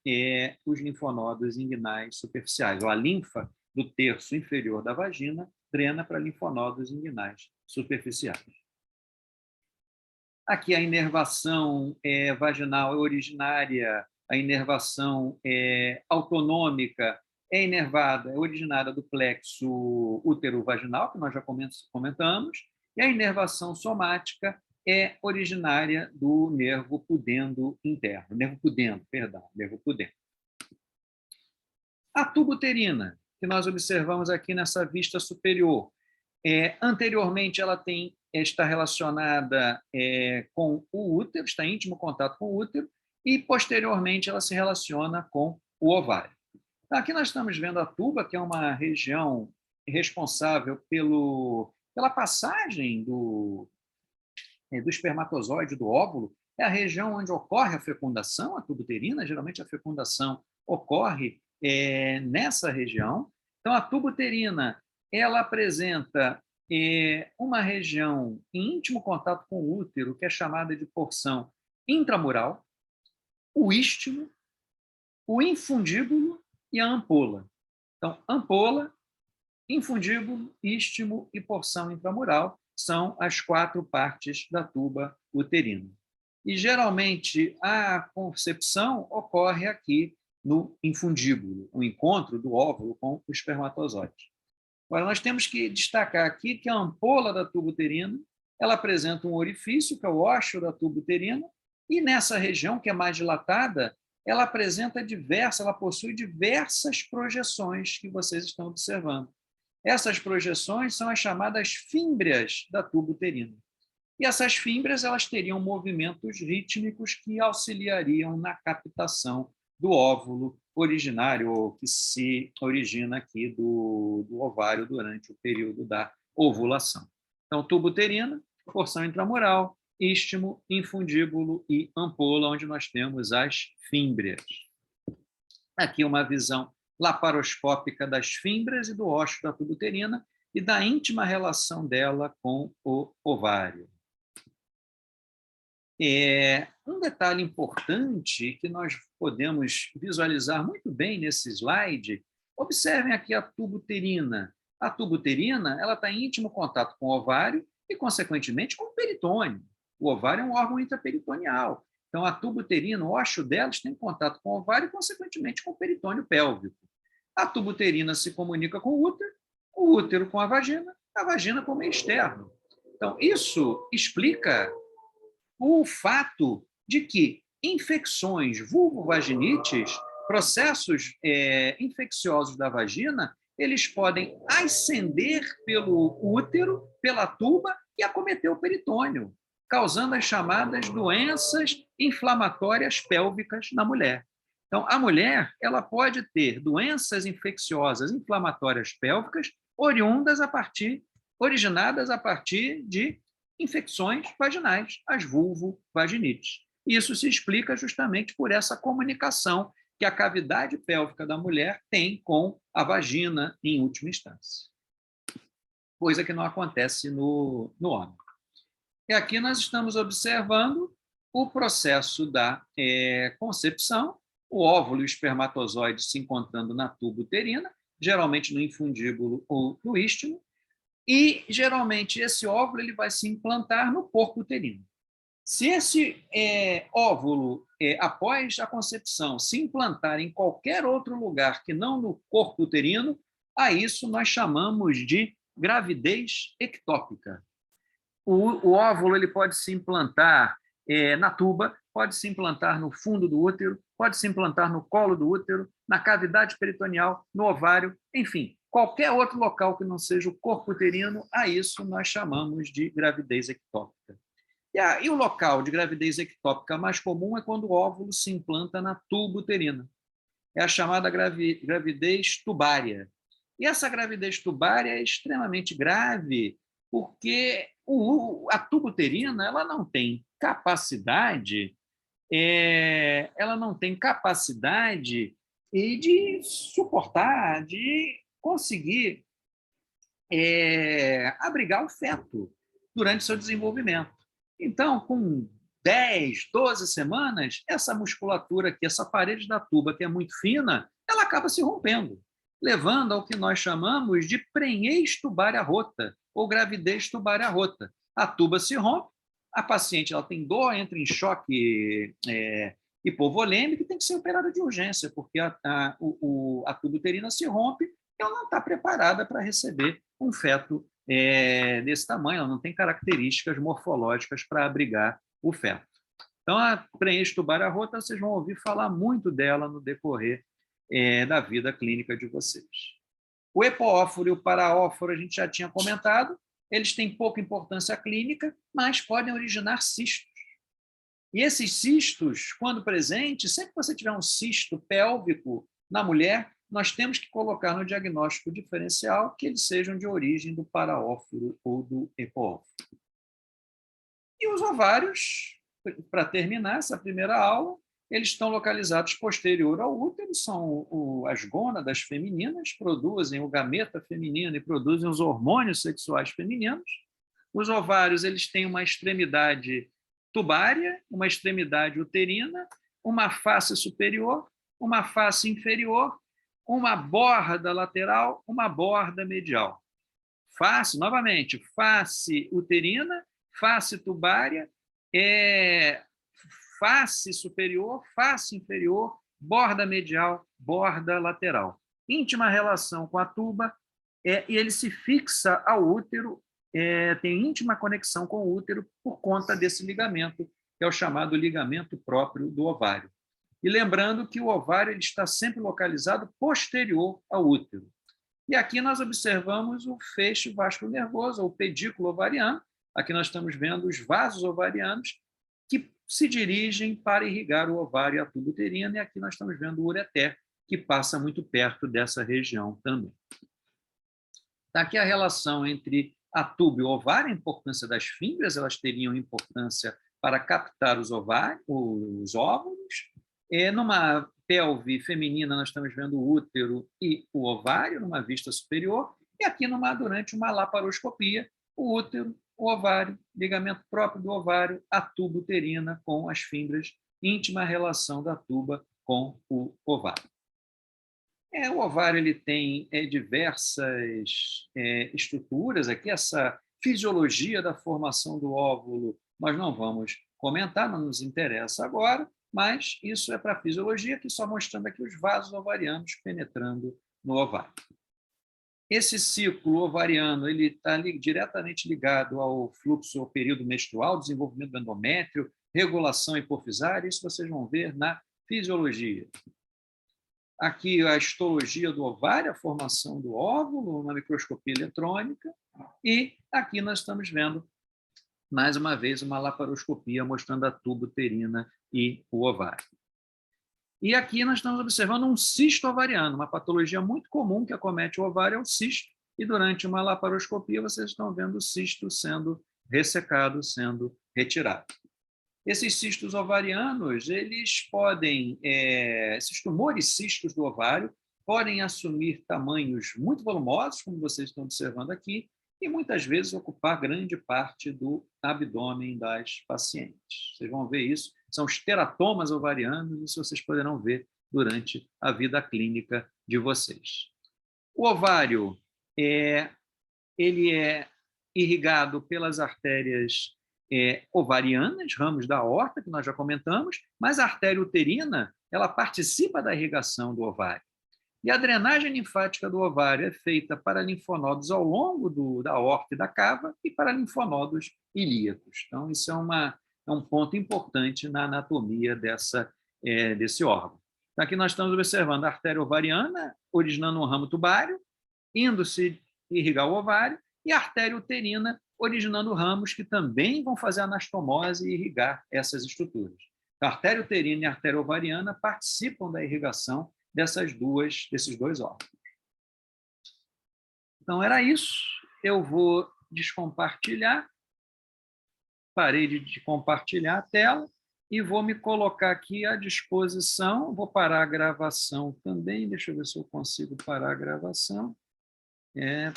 os linfonodos inguinais superficiais, ou a linfa do terço inferior da vagina drena para linfonodos inguinais superficiais. Aqui a inervação vaginal é originária, a inervação autonômica é inervada, é originária do plexo útero-vaginal, que nós já comentamos, e a inervação somática é originária do nervo pudendo interno, nervo pudendo. A tubuterina, que nós observamos aqui nessa vista superior, anteriormente ela está relacionada com o útero, está em íntimo contato com o útero, e posteriormente ela se relaciona com o ovário. Então, aqui nós estamos vendo a tuba, que é uma região responsável pela passagem do espermatozoide do óvulo, é a região onde ocorre a fecundação, a tuba uterina. Geralmente a fecundação ocorre nessa região. Então, a tuba uterina ela apresenta uma região em íntimo contato com o útero, que é chamada de porção intramural, o istmo, o infundíbulo e a ampola. Então, ampola, infundíbulo, istmo e porção intramural são as 4 partes da tuba uterina. E, geralmente, a concepção ocorre aqui no infundíbulo, o encontro do óvulo com o espermatozoide. Agora, nós temos que destacar aqui que a ampola da tuba uterina ela apresenta um orifício, que é o ósseo da tuba uterina, e nessa região, que é mais dilatada, ela possui diversas projeções que vocês estão observando. Essas projeções são as chamadas fímbrias da tuba uterina. E essas fímbrias elas teriam movimentos rítmicos que auxiliariam na captação do óvulo originário, ou que se origina aqui do ovário durante o período da ovulação. Então, tuba uterina, porção intramural, istmo, infundíbulo e ampola, onde nós temos as fímbrias. Aqui uma visão laparoscópica das fímbrias e do ósseo da tuba uterina e da íntima relação dela com o ovário. Um detalhe importante que nós podemos visualizar muito bem nesse slide, observem aqui a tuba uterina. A tuba uterina ela está em íntimo contato com o ovário e, consequentemente, com o peritônio. O ovário é um órgão intraperitoneal. Então, a tuba uterina, o ósseo delas, tem contato com o ovário e, consequentemente, com o peritônio pélvico. A tuba uterina se comunica com o útero com a vagina com o meio externo. Então, isso explica o fato de que infecções vulvovaginites, processos infecciosos da vagina, eles podem ascender pelo útero, pela tuba e acometer o peritônio, causando as chamadas doenças inflamatórias pélvicas na mulher. Então, a mulher ela pode ter doenças infecciosas inflamatórias pélvicas originadas a partir de infecções vaginais, as vulvovaginites. Isso se explica justamente por essa comunicação que a cavidade pélvica da mulher tem com a vagina, em última instância. Coisa que não acontece no homem. E aqui nós estamos observando o processo da concepção, o óvulo e o espermatozoide se encontrando na tuba uterina, geralmente no infundíbulo ou no istmo, e, geralmente, esse óvulo ele vai se implantar no corpo uterino. Se esse óvulo, após a concepção, se implantar em qualquer outro lugar que não no corpo uterino, a isso nós chamamos de gravidez ectópica. O óvulo ele pode se implantar na tuba, pode se implantar no fundo do útero, pode se implantar no colo do útero, na cavidade peritoneal, no ovário, enfim, qualquer outro local que não seja o corpo uterino, a isso nós chamamos de gravidez ectópica. E E o local de gravidez ectópica mais comum é quando o óvulo se implanta na tuba uterina. É a chamada gravidez tubária. E essa gravidez tubária é extremamente grave porque a tuba uterina ela não tem capacidade, de suportar, de conseguir abrigar o feto durante seu desenvolvimento. Então, com 10, 12 semanas, essa musculatura aqui, essa parede da tuba, que é muito fina, ela acaba se rompendo, levando ao que nós chamamos de prenhez tubária rota, ou gravidez tubária rota. A tuba se rompe, a paciente ela tem dor, entra em choque hipovolêmico e tem que ser operada de urgência, porque a tuba uterina se rompe e ela não está preparada para receber um feto desse tamanho, ela não tem características morfológicas para abrigar o feto. Então, a prenhez tubária rota, vocês vão ouvir falar muito dela no decorrer da vida clínica de vocês. O epoóforo e o paraóforo a gente já tinha comentado, eles têm pouca importância clínica, mas podem originar cistos. E esses cistos, quando presentes, sempre que você tiver um cisto pélvico na mulher, nós temos que colocar no diagnóstico diferencial que eles sejam de origem do paraóforo ou do epoóforo. E os ovários, para terminar essa primeira aula, eles estão localizados posterior ao útero, são as gônadas femininas, produzem o gameta feminino e produzem os hormônios sexuais femininos. Os ovários eles têm uma extremidade tubária, uma extremidade uterina, uma face superior, uma face inferior, uma borda lateral, uma borda medial. Face, novamente, face uterina, face tubária, face superior, face inferior, borda medial, borda lateral. Íntima relação com a tuba, e ele se fixa ao útero, tem íntima conexão com o útero por conta desse ligamento, que é o chamado ligamento próprio do ovário. E lembrando que o ovário ele está sempre localizado posterior ao útero. E aqui nós observamos o feixe vasculo-nervoso, ou pedículo ovariano. Aqui nós estamos vendo os vasos ovarianos que se dirigem para irrigar o ovário e a tuba uterina, e aqui nós estamos vendo o ureter, que passa muito perto dessa região também. Está aqui a relação entre a tuba e o ovário, a importância das fímbrias, elas teriam importância para captar os óvulos. Numa pelve feminina, nós estamos vendo o útero e o ovário, numa vista superior, e aqui durante uma laparoscopia, o útero, o ovário, ligamento próprio do ovário, a tuba uterina com as fímbrias, íntima relação da tuba com o ovário. O ovário ele tem diversas estruturas. Aqui, essa fisiologia da formação do óvulo, nós não vamos comentar, não nos interessa agora, mas isso é para a fisiologia, aqui só mostrando aqui os vasos ovarianos penetrando no ovário. Esse ciclo ovariano ele está diretamente ligado ao fluxo, ao período menstrual, desenvolvimento do endométrio, regulação hipofisária, isso vocês vão ver na fisiologia. Aqui a histologia do ovário, a formação do óvulo, na microscopia eletrônica, e aqui nós estamos vendo, mais uma vez, uma laparoscopia mostrando a tuba uterina e o ovário. E aqui nós estamos observando um cisto ovariano, uma patologia muito comum que acomete o ovário é o cisto, e durante uma laparoscopia vocês estão vendo o cisto sendo ressecado, sendo retirado. Esses cistos ovarianos, eles podem, esses tumores cistos do ovário, podem assumir tamanhos muito volumosos, como vocês estão observando aqui, e muitas vezes ocupar grande parte do abdômen das pacientes. Vocês vão ver isso, são os teratomas ovarianos, isso vocês poderão ver durante a vida clínica de vocês. O ovário, ele é irrigado pelas artérias ovarianas, ramos da aorta, que nós já comentamos, mas a artéria uterina ela participa da irrigação do ovário. E a drenagem linfática do ovário é feita para linfonodos ao longo da aorta e da cava e para linfonodos ilíacos. Então, isso é um ponto importante na anatomia desse órgão. Então, aqui nós estamos observando a artéria ovariana originando um ramo tubário, indo-se irrigar o ovário, e a artéria uterina originando ramos que também vão fazer anastomose e irrigar essas estruturas. A artéria uterina e a artéria ovariana participam da irrigação desses dois órgãos. Então, era isso. Eu vou descompartilhar. Parei de compartilhar a tela e vou me colocar aqui à disposição. Vou parar a gravação também. Deixa eu ver se eu consigo parar a gravação.